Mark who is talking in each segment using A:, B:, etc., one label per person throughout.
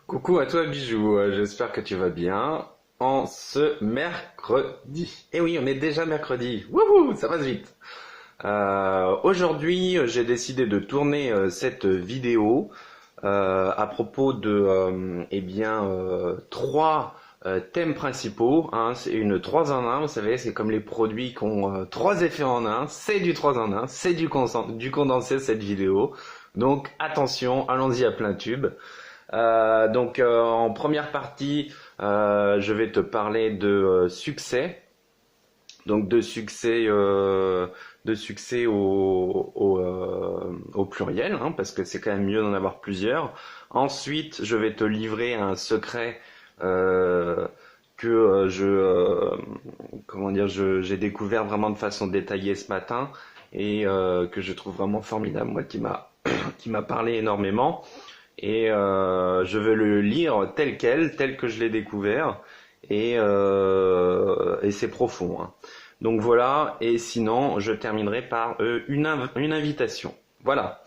A: Coucou à toi Bijou, j'espère que tu vas bien en ce mercredi. Eh oui, on est déjà mercredi. Wouhou, ça passe vite. Aujourd'hui, j'ai décidé de tourner cette vidéo à propos de trois thèmes principaux. Hein. C'est une 3 en un, vous savez, c'est comme les produits qui ont trois effets en un. C'est du 3 en un, c'est du condensé cette vidéo. Donc attention, allons-y à plein tube. En première partie, je vais te parler de succès, donc de succès au pluriel, hein, parce que c'est quand même mieux d'en avoir plusieurs. Ensuite, je vais te livrer un secret que j'ai découvert vraiment de façon détaillée ce matin et que je trouve vraiment formidable, moi, qui m'a parlé énormément. Et je vais le lire tel que je l'ai découvert, et c'est profond. Hein. Donc voilà, et sinon je terminerai par une invitation. Voilà.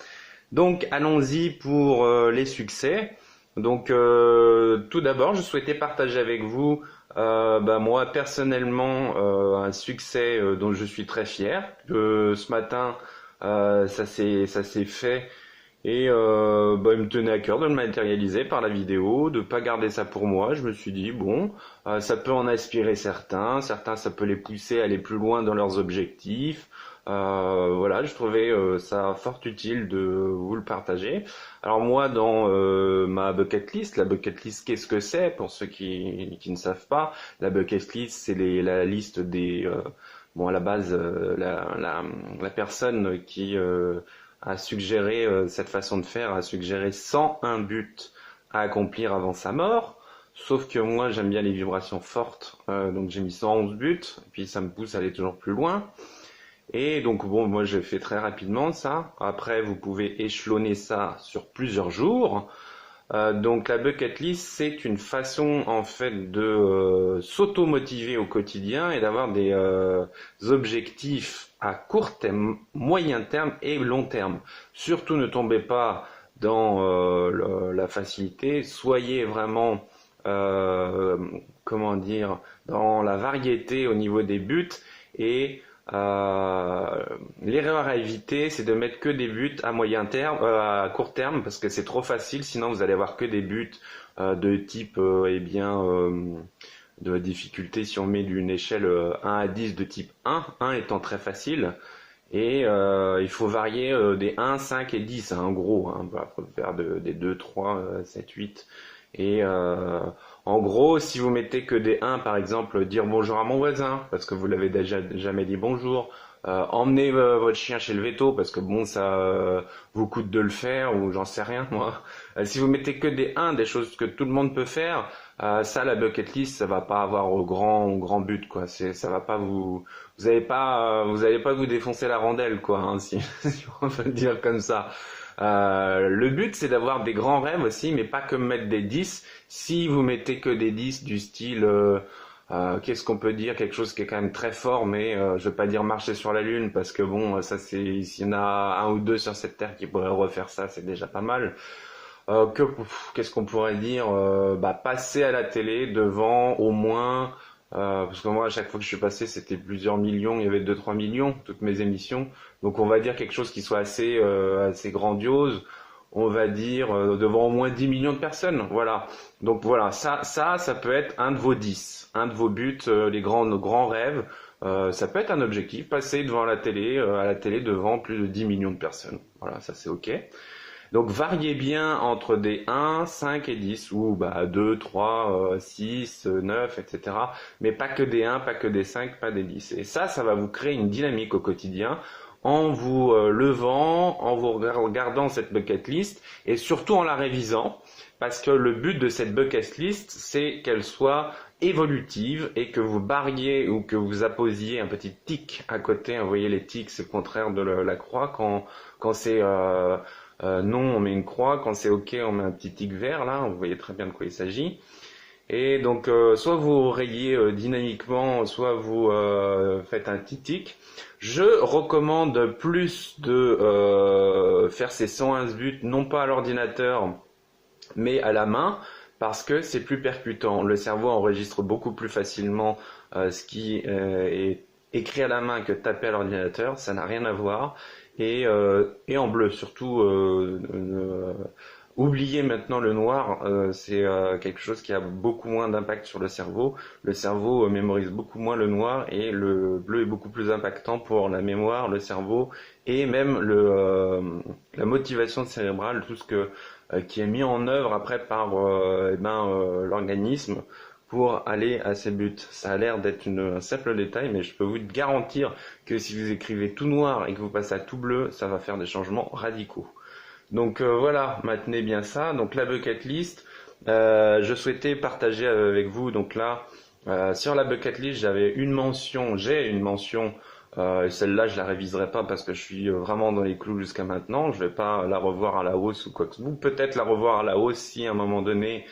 A: Donc allons-y pour les succès. Donc tout d'abord, je souhaitais partager avec vous, moi personnellement, un succès dont je suis très fier. Ce matin, ça s'est fait. Et il me tenait à cœur de le matérialiser par la vidéo, de pas garder ça pour moi. Je me suis dit, bon, ça peut en inspirer certains ça peut les pousser à aller plus loin dans leurs objectifs. Voilà, je trouvais ça fort utile de vous le partager. Alors moi, dans ma bucket list, la bucket list, qu'est-ce que c'est pour ceux qui ne savent pas? La bucket list, c'est la liste des... bon, à la base, la personne qui... a suggéré cette façon de faire, a suggéré 101 buts à accomplir avant sa mort. Sauf que moi, j'aime bien les vibrations fortes, donc j'ai mis 111 buts, et puis ça me pousse à aller toujours plus loin. Et donc bon, moi j'ai fait très rapidement ça. Après, vous pouvez échelonner ça sur plusieurs jours. Donc la bucket list, c'est une façon en fait de s'auto-motiver au quotidien et d'avoir des objectifs à court terme, moyen terme et long terme. Surtout ne tombez pas dans la facilité, soyez vraiment dans la variété au niveau des buts et l'erreur à éviter, c'est de mettre que des buts à moyen terme, à court terme, parce que c'est trop facile. Sinon, vous allez avoir que des buts de type, de difficulté. Si on met d'une échelle 1 à 10 de type 1 étant très facile, et il faut varier des 1, 5 et 10, hein, en gros. Hein, pour faire des 2, 3, 7, 8. Et en gros, si vous mettez que des 1, par exemple, dire bonjour à mon voisin, parce que vous l'avez déjà jamais dit bonjour, emmenez votre chien chez le veto, parce que bon, ça vous coûte de le faire, ou j'en sais rien, moi. Si vous mettez que des 1, des choses que tout le monde peut faire, ça, la bucket list, ça va pas avoir au grand but, quoi. Ça va pas vous allez pas vous défoncer la rondelle, quoi, hein, si on peut le dire comme ça. Le but, c'est d'avoir des grands rêves aussi, mais pas que mettre des 10. Si vous mettez que des 10 du style, qu'est-ce qu'on peut dire? Quelque chose qui est quand même très fort, mais je veux pas dire marcher sur la lune, parce que bon, ça c'est, s'il y en a un ou deux sur cette terre qui pourraient refaire ça, c'est déjà pas mal. Qu'est-ce qu'on pourrait dire? Passer à la télé devant au moins... parce que moi, à chaque fois que je suis passé, c'était plusieurs millions, il y avait 2-3 millions, toutes mes émissions. Donc on va dire quelque chose qui soit assez grandiose. On va dire devant au moins 10 millions de personnes. Voilà. Donc voilà, ça peut être un de vos 10, un de vos buts, nos grands rêves. Ça peut être un objectif, passer devant la télé, à la télé devant plus de 10 millions de personnes. Voilà, ça c'est ok. Donc variez bien entre des 1, 5 et 10, ou 2, 3, 6, 9, etc. Mais pas que des 1, pas que des 5, pas des 10. Et ça va vous créer une dynamique au quotidien en vous levant, en vous regardant cette bucket list et surtout en la révisant. Parce que le but de cette bucket list, c'est qu'elle soit évolutive et que vous barriez ou que vous apposiez un petit tic à côté. Vous voyez, les tics, c'est le contraire de la croix. Quand c'est... non, on met une croix. Quand c'est OK, on met un petit tic vert, là. Vous voyez très bien de quoi il s'agit. Et donc, soit vous rayez dynamiquement, soit vous faites un petit tic. Je recommande plus de faire ces 101 buts, non pas à l'ordinateur, mais à la main, parce que c'est plus percutant. Le cerveau enregistre beaucoup plus facilement ce qui est écrit à la main que tapé à l'ordinateur, ça n'a rien à voir. Et en bleu, surtout, oubliez maintenant le noir, c'est quelque chose qui a beaucoup moins d'impact sur le cerveau. Le cerveau mémorise beaucoup moins le noir et le bleu est beaucoup plus impactant pour la mémoire, le cerveau et même la motivation cérébrale, tout ce qui est mis en œuvre après par l'organisme pour aller à ses buts. Ça a l'air d'être un simple détail, mais je peux vous garantir que si vous écrivez tout noir et que vous passez à tout bleu, ça va faire des changements radicaux. Donc voilà, maintenez bien ça. Donc la bucket list, je souhaitais partager avec vous. Donc là, sur la bucket list, j'ai une mention. Celle-là, je la réviserai pas parce que je suis vraiment dans les clous jusqu'à maintenant. Je vais pas la revoir à la hausse ou quoi que ce soit. Peut-être la revoir à la hausse si à un moment donné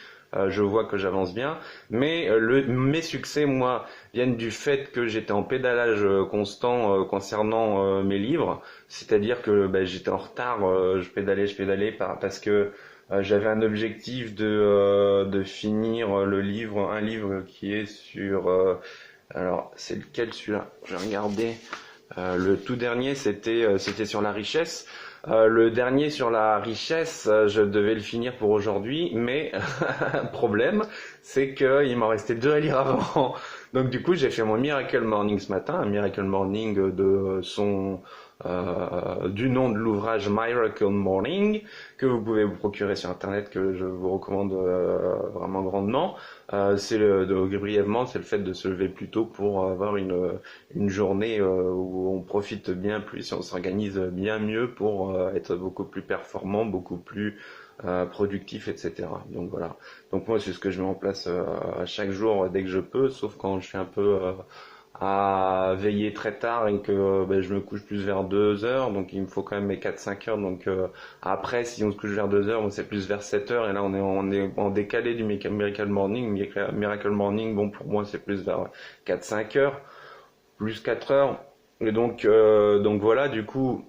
A: je vois que j'avance bien, mais mes succès, moi, viennent du fait que j'étais en pédalage constant concernant mes livres, c'est-à-dire que j'étais en retard, je pédalais parce que j'avais un objectif de finir un livre qui est sur... alors, c'est lequel celui-là? J'ai regardé. Le tout dernier, c'était sur la richesse. Le dernier sur la richesse, je devais le finir pour aujourd'hui, mais problème, c'est qu'il m'en restait 2 à lire avant. Donc du coup, j'ai fait mon Miracle Morning ce matin, un Miracle Morning du nom de l'ouvrage Miracle Morning, que vous pouvez vous procurer sur internet, que je vous recommande vraiment grandement. Brièvement, c'est le fait de se lever plus tôt pour avoir une journée où on profite bien plus et on s'organise bien mieux pour être beaucoup plus performant, beaucoup plus productif, etc. Donc voilà. Donc moi, c'est ce que je mets en place à chaque jour dès que je peux, sauf quand je suis un peu à veiller très tard et que je me couche plus vers 2 heures, donc il me faut quand même mes 4-5 heures. Donc après, si on se couche vers 2 heures, c'est plus vers 7 heures, et là on est en décalé du Miracle Morning. Miracle Morning, bon, pour moi c'est plus vers 4-5 heures, plus 4 heures. Et donc voilà, du coup,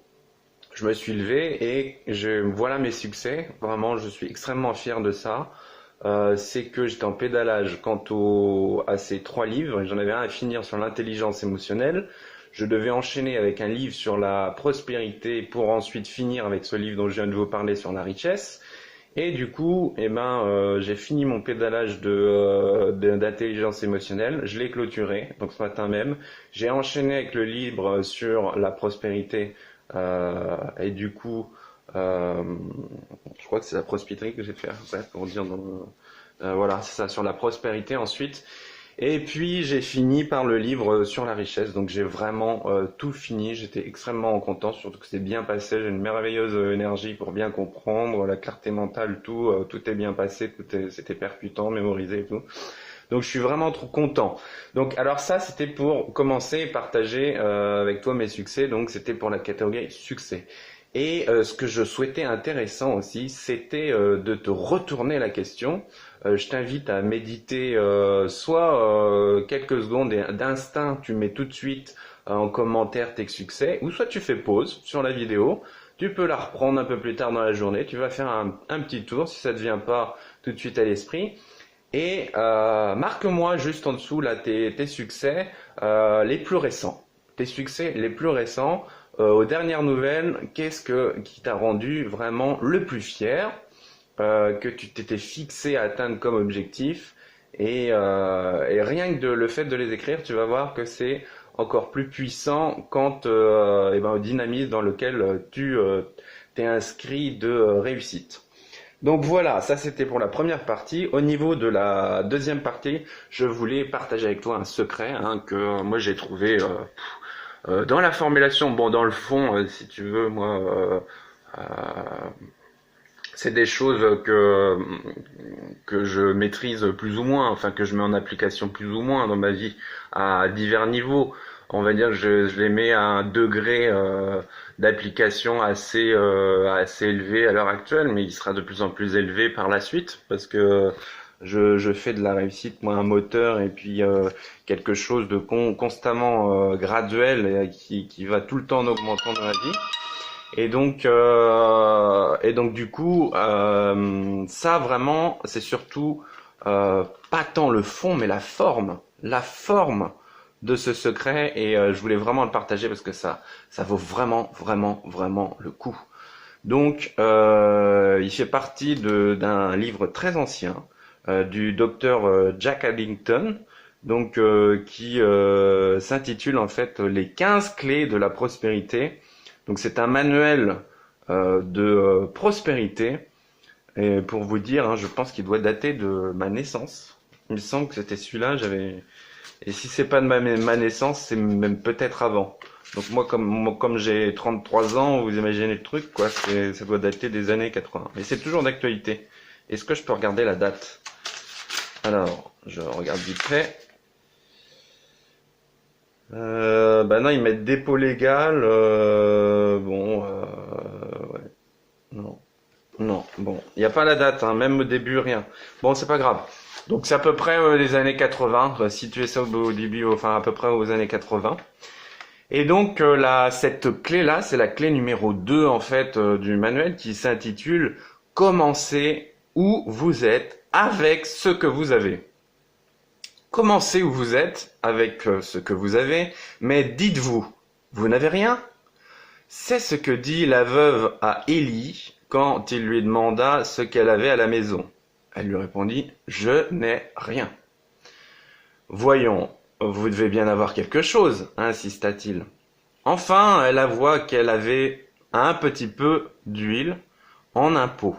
A: je me suis levé et voilà mes succès. Vraiment, je suis extrêmement fier de ça. C'est que j'étais en pédalage à ces 3 livres, et j'en avais un à finir sur l'intelligence émotionnelle. Je devais enchaîner avec un livre sur la prospérité pour ensuite finir avec ce livre dont je viens de vous parler sur la richesse. Et du coup, j'ai fini mon pédalage d'intelligence émotionnelle. Je l'ai clôturé, donc ce matin même. J'ai enchaîné avec le livre sur la prospérité, et du coup, je crois que c'est la prospérité que j'ai fait, bref, pour dire voilà, c'est ça, sur la prospérité ensuite. Et puis j'ai fini par le livre sur la richesse, donc j'ai vraiment tout fini. J'étais extrêmement content, surtout que c'est bien passé. J'ai une merveilleuse énergie pour bien comprendre, la clarté mentale, tout est bien passé, c'était percutant, mémorisé et tout. Donc je suis vraiment trop content. Donc alors ça, c'était pour commencer et partager avec toi mes succès. Donc c'était pour la catégorie succès. Et ce que je souhaitais intéressant aussi, c'était de te retourner la question. Je t'invite à méditer soit quelques secondes et d'instinct, tu mets tout de suite en commentaire tes succès, ou soit tu fais pause sur la vidéo, tu peux la reprendre un peu plus tard dans la journée, tu vas faire un petit tour si ça ne te vient pas tout de suite à l'esprit. Et marque-moi juste en dessous là tes succès les plus récents. Tes succès les plus récents. Aux dernières nouvelles, qui t'a rendu vraiment le plus fier, que tu t'étais fixé à atteindre comme objectif, et rien que le fait de les écrire, tu vas voir que c'est encore plus puissant quand au dynamisme dans lequel tu t'es inscrit de réussite. Donc voilà, ça c'était pour la première partie. Au niveau de la deuxième partie, je voulais partager avec toi un secret que moi j'ai trouvé dans la formulation. Bon, dans le fond, si tu veux, moi, c'est des choses que je maîtrise plus ou moins, enfin que je mets en application plus ou moins dans ma vie à divers niveaux. On va dire que je les mets à un degré d'application assez élevé à l'heure actuelle, mais il sera de plus en plus élevé par la suite, parce que je fais de la réussite, moi, un moteur, et puis quelque chose de constamment graduel, et qui va tout le temps en augmentant dans la vie. Et donc du coup, ça vraiment, c'est surtout pas tant le fond, mais la forme de ce secret. Et je voulais vraiment le partager parce que ça vaut vraiment, vraiment, vraiment le coup. Donc, il fait partie d'un livre très ancien du docteur Jack Addington, donc qui s'intitule en fait Les 15 clés de la prospérité. Donc c'est un manuel de prospérité. Et pour vous dire, hein, je pense qu'il doit dater de ma naissance. Il me semble que c'était celui-là. Et si c'est pas de ma naissance, c'est même peut-être avant. Donc moi, comme j'ai 33 ans, vous imaginez le truc, quoi. Ça doit dater des années 80. Mais c'est toujours d'actualité. Est-ce que je peux regarder la date? Alors, je regarde vite fait. Bah non, ils mettent dépôt légal. Ouais. Non. Non, bon, il n'y a pas la date, hein, même au début, rien. Bon, c'est pas grave. Donc c'est à peu près les années 80, situer ça au début, enfin à peu près aux années 80. Et donc cette clé-là, c'est la clé numéro 2 en fait du manuel qui s'intitule Commencez où vous êtes avec ce que vous avez. Commencez où vous êtes avec ce que vous avez, mais dites-vous, vous n'avez rien? C'est ce que dit la veuve à Élie quand il lui demanda ce qu'elle avait à la maison. Elle lui répondit, je n'ai rien. Voyons, vous devez bien avoir quelque chose, insista-t-il. Enfin, elle avoua qu'elle avait un petit peu d'huile en un pot.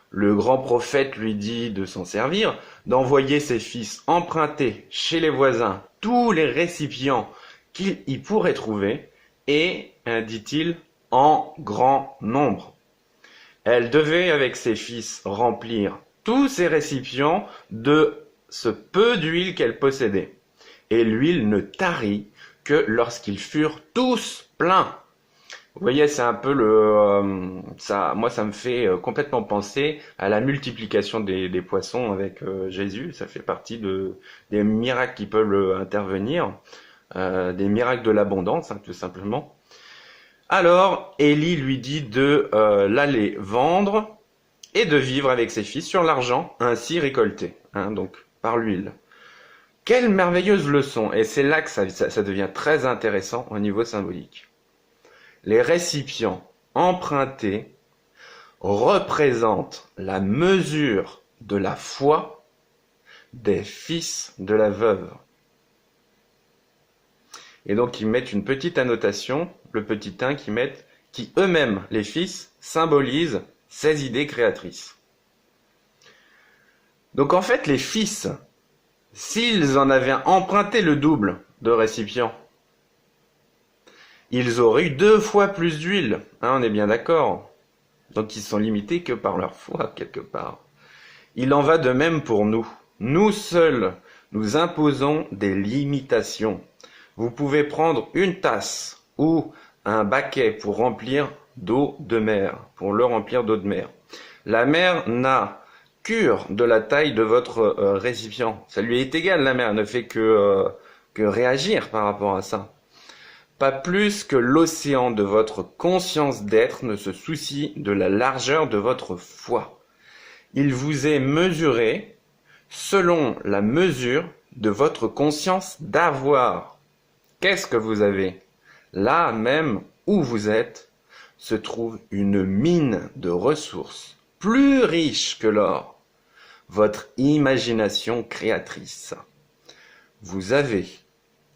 A: Le grand prophète lui dit de s'en servir, d'envoyer ses fils emprunter chez les voisins tous les récipients qu'il y pourrait trouver, et, dit-il, en grand nombre. Elle devait, avec ses fils, remplir tous ces récipients de ce peu d'huile qu'elle possédait. Et l'huile ne tarit que lorsqu'ils furent tous pleins. Vous voyez, c'est un peu moi, ça me fait complètement penser à la multiplication des poissons avec Jésus. Ça fait partie des miracles qui peuvent intervenir, des miracles de l'abondance, hein, tout simplement. Alors, Élie lui dit de l'aller vendre et de vivre avec ses fils sur l'argent ainsi récolté, hein, donc par l'huile. Quelle merveilleuse leçon! Et c'est là que ça devient très intéressant au niveau symbolique. Les récipients empruntés représentent la mesure de la foi des fils de la veuve. Et donc ils mettent une petite annotation, le petit 1 qui eux-mêmes, les fils, symbolisent ces idées créatrices. Donc en fait, les fils, s'ils en avaient emprunté le double de récipients, ils auraient eu 2 fois plus d'huile, hein, on est bien d'accord. Donc ils sont limités que par leur foi, quelque part. Il en va de même pour nous. Nous seuls, nous imposons des limitations. Vous pouvez prendre une tasse ou un baquet pour remplir d'eau de mer, pour le remplir d'eau de mer. La mer n'a cure de la taille de votre récipient. Ça lui est égal, la mer ne fait que réagir par rapport à ça. Pas plus que l'océan de votre conscience d'être ne se soucie de la largeur de votre foi. Il vous est mesuré selon la mesure de votre conscience d'avoir. Qu'est-ce que vous avez? Là même où vous êtes se trouve une mine de ressources plus riche que l'or, votre imagination créatrice. Vous avez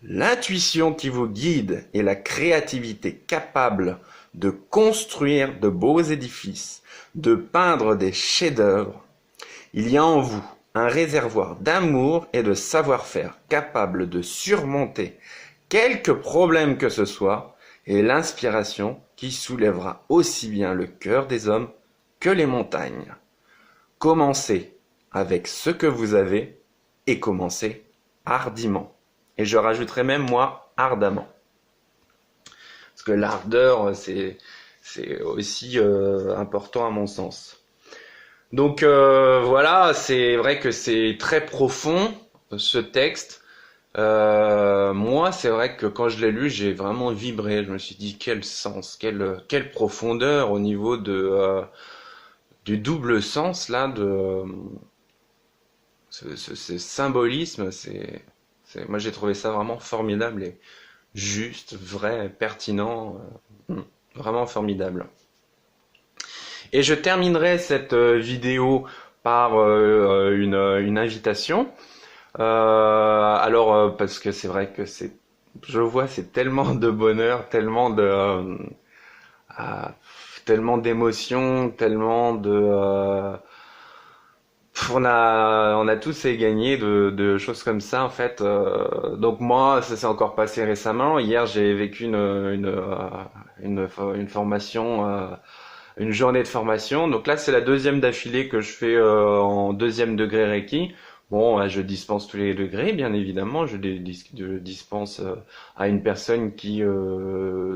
A: l'intuition qui vous guide et la créativité capable de construire de beaux édifices, de peindre des chefs-d'œuvre. Il y a en vous un réservoir d'amour et de savoir-faire capable de surmonter quelque problème que ce soit, et l'inspiration qui soulèvera aussi bien le cœur des hommes que les montagnes. Commencez avec ce que vous avez et commencez hardiment. Et je rajouterai même, moi, ardemment. Parce que l'ardeur, c'est aussi important à mon sens. Donc voilà, c'est vrai que c'est très profond, ce texte. Moi, c'est vrai que quand je l'ai lu, j'ai vraiment vibré. Je me suis dit quel sens, quelle profondeur au niveau du double sens là, de ce symbolisme. Moi, j'ai trouvé ça vraiment formidable et juste, vrai, pertinent, vraiment formidable. Et je terminerai cette vidéo par une invitation. Parce que c'est vrai que je vois, c'est tellement de bonheur, ah, tellement d'émotions, tellement on a tous à gagner de choses comme ça en fait. Donc moi, ça s'est encore passé récemment. Hier, j'ai vécu une formation, une journée de formation. Donc là, c'est la deuxième d'affilée que je fais en deuxième degré Reiki. Bon, je dispense tous les degrés, bien évidemment. Je dispense à une personne qui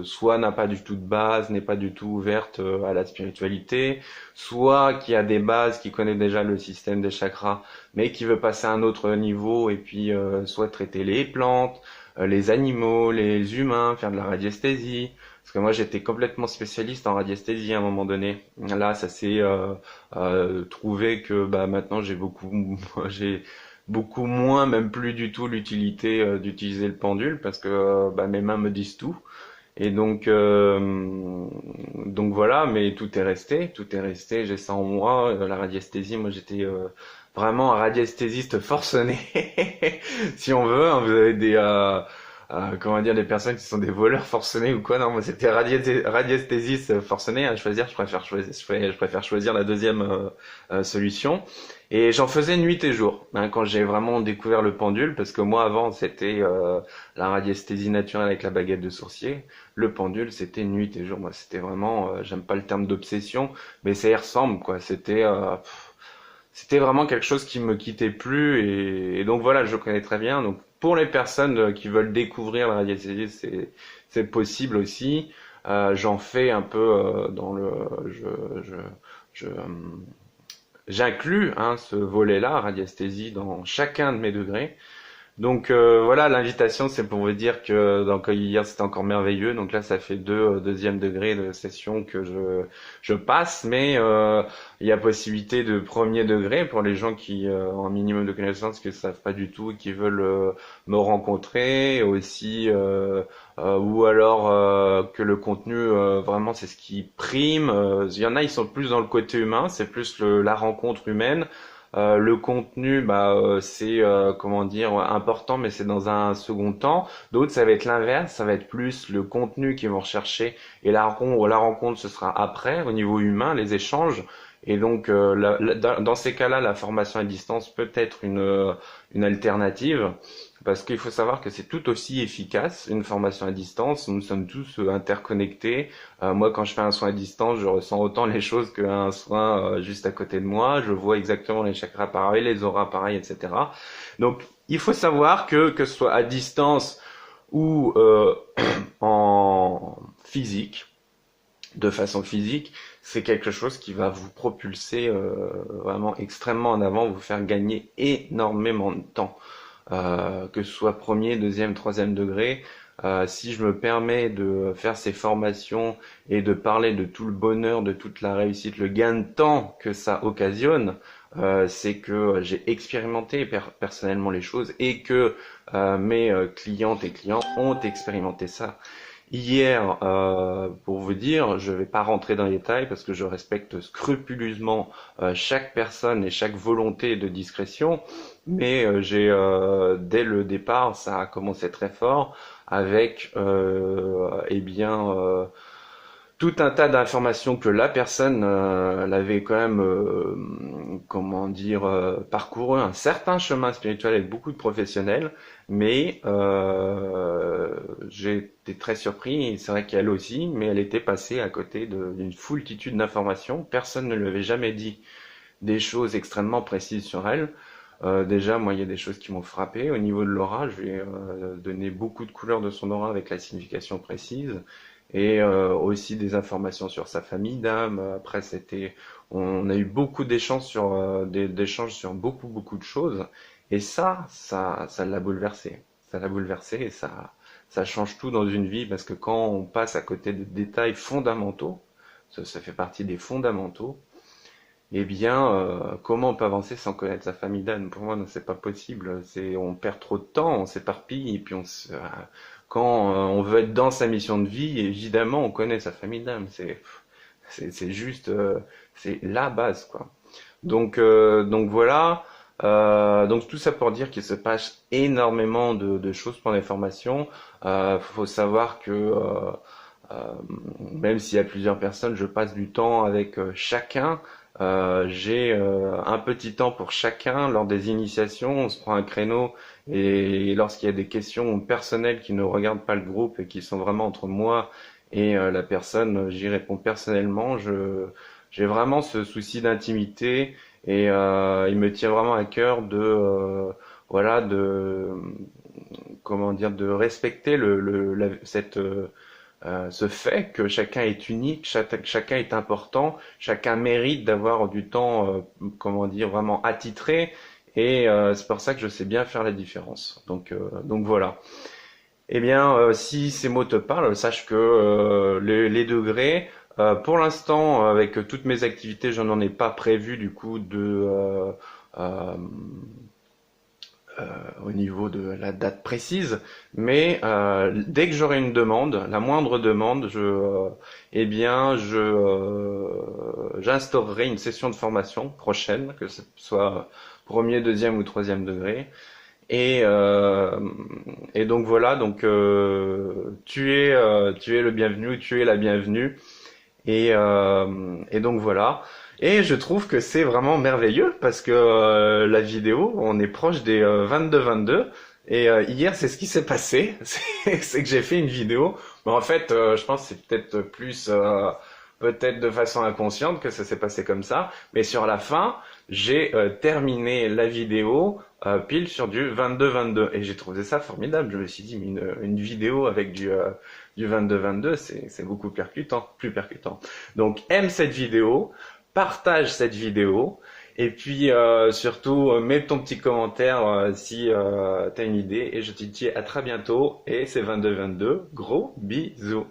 A: soit n'a pas du tout de base, n'est pas du tout ouverte à la spiritualité, soit qui a des bases, qui connaît déjà le système des chakras, mais qui veut passer à un autre niveau et puis soit traiter les plantes, les animaux, les humains, faire de la radiesthésie. Parce que moi j'étais complètement spécialiste en radiesthésie à un moment donné. Là, ça s'est trouvé que bah maintenant j'ai beaucoup moins, même plus du tout l'utilité d'utiliser le pendule parce que bah, mes mains me disent tout. Et donc voilà, mais tout est resté. J'ai ça en moi. La radiesthésie, moi j'étais vraiment un radiesthésiste forcené, si on veut. Hein. Vous avez comment dire, des personnes qui sont des voleurs forcenés ou quoi. Non, moi c'était radiesthésiste forcené. À choisir, je préfère choisir la deuxième solution. Et j'en faisais nuit et jour, hein, quand j'ai vraiment découvert le pendule, parce que moi avant c'était la radiesthésie naturelle avec la baguette de sourcier. Le pendule, c'était nuit et jour. Moi, c'était vraiment, j'aime pas le terme d'obsession, mais ça y ressemble, quoi. C'était vraiment quelque chose qui me quittait plus, et donc voilà, je connais très bien. Donc pour les personnes qui veulent découvrir la radiesthésie, c'est possible aussi. J'en fais un peu dans le, je, j'inclus hein, ce volet-là, radiesthésie, dans chacun de mes degrés. Donc voilà, l'invitation, c'est pour vous dire que donc hier c'était encore merveilleux. Donc là, ça fait deux deuxième degré de session que je passe, mais il y a possibilité de premier degré pour les gens qui ont un minimum de connaissances, qui ne savent pas du tout, et qui veulent me rencontrer aussi, ou alors que le contenu vraiment c'est ce qui prime. Il y en a, ils sont plus dans le côté humain, c'est plus la rencontre humaine. Le contenu, bah, c'est comment dire important, mais c'est dans un second temps. D'autres, ça va être l'inverse, ça va être plus le contenu qu'ils vont rechercher et la rencontre, ce sera après au niveau humain, les échanges. Et donc, dans ces cas-là, la formation à distance peut être une alternative. Parce qu'il faut savoir que c'est tout aussi efficace, une formation à distance. Nous sommes tous interconnectés. Moi, quand je fais un soin à distance, je ressens autant les choses qu'un soin juste à côté de moi. Je vois exactement les chakras pareils, les auras pareils, etc. Donc, il faut savoir que ce soit à distance ou en physique, de façon physique, c'est quelque chose qui va vous propulser vraiment extrêmement en avant, vous faire gagner énormément de temps. Que ce soit premier, deuxième, troisième degré. Si je me permets de faire ces formations et de parler de tout le bonheur, de toute la réussite, le gain de temps que ça occasionne, c'est que j'ai expérimenté personnellement les choses et que mes clientes et clients ont expérimenté ça. Hier, pour vous dire, je ne vais pas rentrer dans les détails parce que je respecte scrupuleusement chaque personne et chaque volonté de discrétion, mais dès le départ, ça a commencé très fort avec eh bien tout un tas d'informations que la personne l'avait quand même, comment dire, parcouru un certain chemin spirituel avec beaucoup de professionnels, mais j'ai été très surpris, et c'est vrai qu'elle aussi, mais elle était passée à côté d'une foultitude d'informations. Personne ne lui avait jamais dit des choses extrêmement précises sur elle. Déjà, moi, il y a des choses qui m'ont frappé. Au niveau de l'aura, je lui ai donné beaucoup de couleurs de son aura avec la signification précise et aussi des informations sur sa famille d'âme. Après, on a eu beaucoup d'échanges d'échanges sur beaucoup de choses. Et ça l'a bouleversé. ça l'a bouleversé et ça change tout dans une vie parce que quand on passe à côté de détails fondamentaux, ça fait partie des fondamentaux, eh bien, comment on peut avancer sans connaître sa famille d'âme? Pour moi, non, c'est pas possible. On perd trop de temps, on s'éparpille, et puis quand on veut être dans sa mission de vie, évidemment, on connaît sa famille d'âme. C'est juste, c'est la base, quoi. Donc voilà. Donc tout ça pour dire qu'il se passe énormément de choses pour l'information. Faut savoir que euh, même s'il y a plusieurs personnes, je passe du temps avec chacun. J'ai un petit temps pour chacun lors des initiations. On se prend un créneau et lorsqu'il y a des questions personnelles qui ne regardent pas le groupe et qui sont vraiment entre moi et la personne, j'y réponds personnellement. J'ai vraiment ce souci d'intimité et il me tient vraiment à cœur voilà de comment dire de respecter ce fait que chacun est unique, chacun est important, chacun mérite d'avoir du temps, comment dire, vraiment attitré, et c'est pour ça que je sais bien faire la différence. Donc voilà. Eh bien, si ces mots te parlent, sache que les degrés, pour l'instant, avec toutes mes activités, je n'en ai pas prévu du coup euh, au niveau de la date précise, mais dès que j'aurai une demande, la moindre demande, eh bien, j'instaurerai une session de formation prochaine, que ce soit premier, deuxième ou troisième degré. Et, euh, et donc voilà, donc tu es le bienvenu, tu es la bienvenue. Et donc voilà. Et je trouve que c'est vraiment merveilleux parce que la vidéo, on est proche des 22-22. Et hier, c'est ce qui s'est passé. C'est que j'ai fait une vidéo. Mais en fait, je pense que c'est peut-être plus, peut-être de façon inconsciente que ça s'est passé comme ça. Mais sur la fin, j'ai terminé la vidéo pile sur du 22-22. Et j'ai trouvé ça formidable. Je me suis dit, mais une vidéo avec du 22-22, c'est beaucoup percutant, plus percutant. Donc aime cette vidéo, partage cette vidéo, et puis surtout mets ton petit commentaire si t'as une idée, et je te dis à très bientôt, et c'est 22-22, gros bisous.